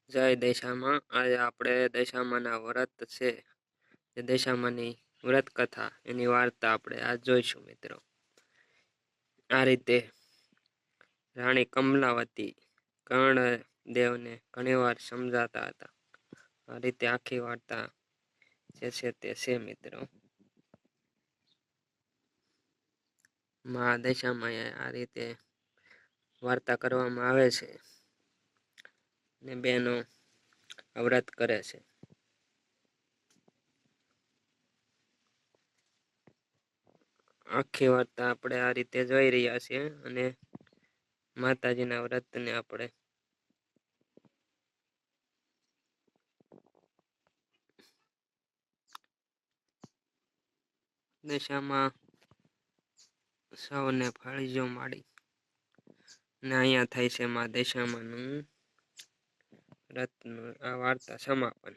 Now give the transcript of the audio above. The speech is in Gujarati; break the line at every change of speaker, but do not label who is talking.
જય દશામાં. આજે આપણે દશામાના વ્રત છે, જે દશામાની વ્રત કથા એની વાર્તા આપણે આજ જોઈશું મિત્રો. આ રીતે રાણી કમલાવતી કર્ણદેવને ઘણીવાર સમજાતા હતા. આ રીતે આખી વાર્તા જે છે તે છે મિત્રો. મા દશામાં આ રીતે વાર્તા કરવામાં આવે છે ને બહેનો વ્રત કરે છે. આખી વાર્તા આપણે આ રીતે જોઈ રહ્યા છીએ અને માતાજીના વ્રતને આપણે દશામાં સૌને ફળીજો માડી ને અહીંયા થાય છે મા દશામાનું વ્રતનું આ વાર્તા સમાપન.